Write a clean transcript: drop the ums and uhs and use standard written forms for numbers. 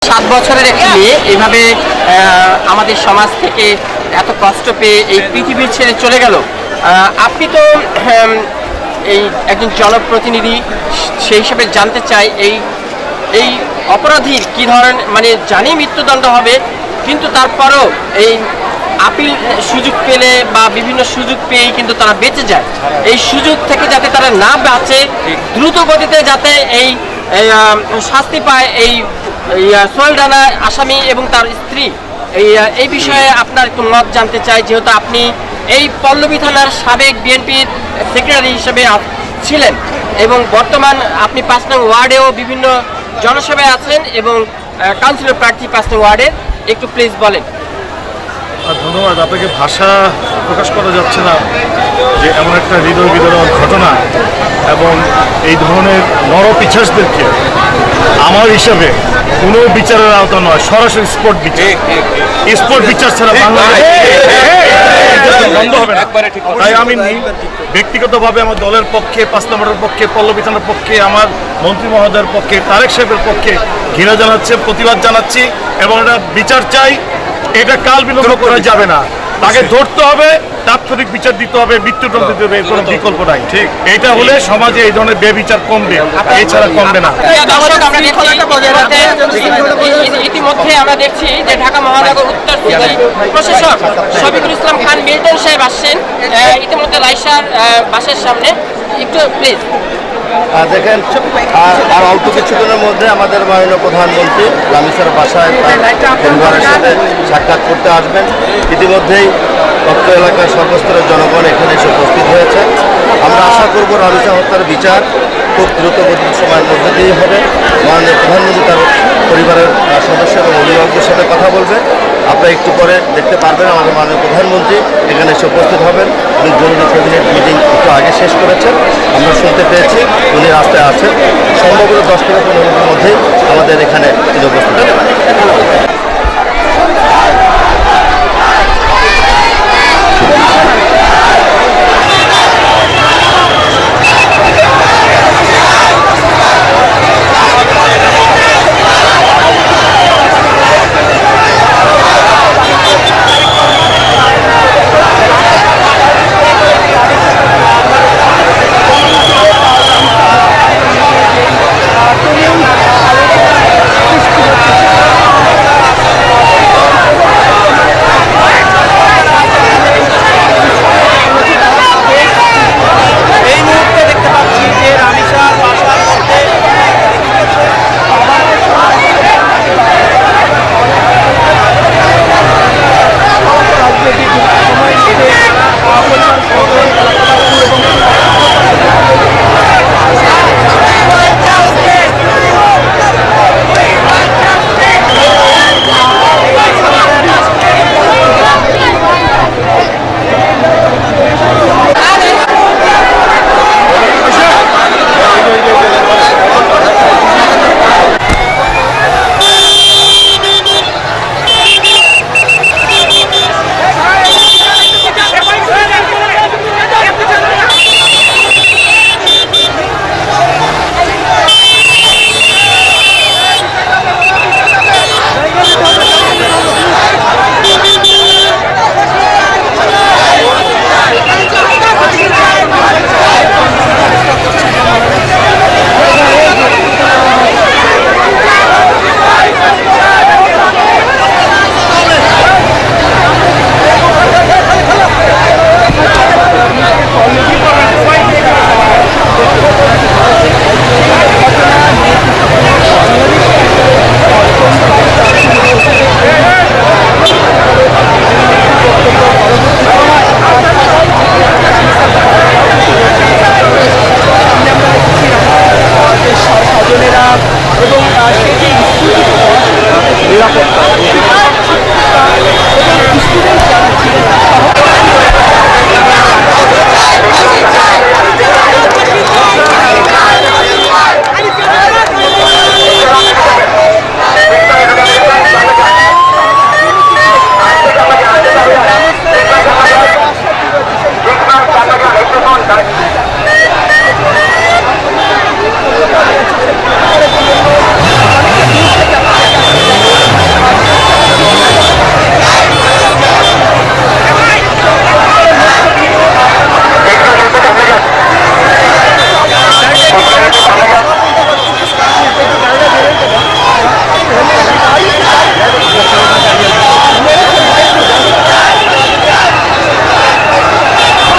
7 বছরের একটি মেয়ে এইভাবে আমাদের সমাজ থেকে এত কষ্ট পেয়ে এই পৃথিবীর ছেড়ে চলে গেল। আপনি তো এই একজন জনপ্রতিনিধি, সেই হিসেবে জানতে চাই এই অপরাধীর কী ধরনের, মানে জানি মৃত্যুদণ্ড হবে, কিন্তু তারপরও এই আপিল সুযোগ পেলে বা বিভিন্ন সুযোগ পেয়েই কিন্তু তারা বেঁচে যায়। এই সুযোগ থেকে যাতে তারা না বাঁচে, দ্রুত গতিতে যাতে এই শাস্তি পায় এই সোহেল রানা আসামি এবং তার স্ত্রী, এই বিষয়ে আপনার একটু মত জানতে চাই, যেহেতু আপনি এই পল্লবী থানার সাবেক বিএনপির সেক্রেটারি হিসেবে ছিলেন এবং বর্তমান আপনি 5 নং ওয়ার্ডেও বিভিন্ন জনসভায় আছেন এবং কাউন্সিলর প্রার্থী 5 নং ওয়ার্ডে। একটু প্লিজ বলেন। ধন্যবাদ। আপনাকে ভাষা প্রকাশ করা যাচ্ছে না যে এমন একটা হৃদয় বিদারক ঘটনা এবং এই ধরনের নরপিশাচদেরকে আমার হিসাবে কোনো বিচারের আওতা নয়, সরাসরি স্পট বিচার ছাড়া বাংলাদেশ বন্ধ হবে না। তাই আমি ব্যক্তিগতভাবে আমার দলের পক্ষে, 5 নম্বরের পক্ষে, পল্লবী থানার পক্ষে, আমার মন্ত্রী মহোদয়ের পক্ষে, তারেক সাহেবের পক্ষে ঘৃণা জানাচ্ছি, প্রতিবাদ জানাচ্ছি এবং এটা বিচার চাই। এটা কাল বিলম্ব করা যাবে না, তাকে ধরতে হবে, তাৎক্ষণিক বিচার দিতে হবে, মৃত্যুদণ্ড দিতে হবে, কোনো বিকল্প নাই। ঠিক, এটা হলে সমাজে এই ধরনের বেবিচার কমবে, এছাড়া কমবে না। ইতিমধ্যে আমরা দেখছি যে ঢাকা মহানগর উত্তর সিটি প্রশাসক শফিকুল ইসলাম খান মিল্টন সাহেব আসছেন ইতিমধ্যে লাইসার বাসের সামনে। একটু প্লিজ দেখেন, আর অল্প কিছুদিনের মধ্যে আমাদের মাননীয় প্রধানমন্ত্রী লামিসার বাসায় তার পরিবারের সাথে সাক্ষাৎ করতে আসবেন। ইতিমধ্যেই তথ্য এলাকার সর্বস্তরের জনগণ এখানে এসে উপস্থিত হয়েছে। আমরা আশা করব লামিসা হত্যার বিচার খুব দ্রুত গতির সময়ের মধ্যে দিয়েই হবে। মাননীয় প্রধানমন্ত্রী তার পরিবারের সদস্য এবং অভিভাবকদের সাথে কথা বলবেন। আপনারা একটু পরে দেখতে পারবেন আমাদের মাননীয় প্রধানমন্ত্রী এখানে এসে উপস্থিত হবেন। উনি জরুরি ক্যাবিনেট মিটিং একটু আগে শেষ করেছেন, আমরা শুনতে পেয়েছি উনি রাস্তায় আছেন। সম্ভবত 10 থেকে 15 মিনিটের মধ্যেই আমাদের এখানে তিনি উপস্থিত হবেন।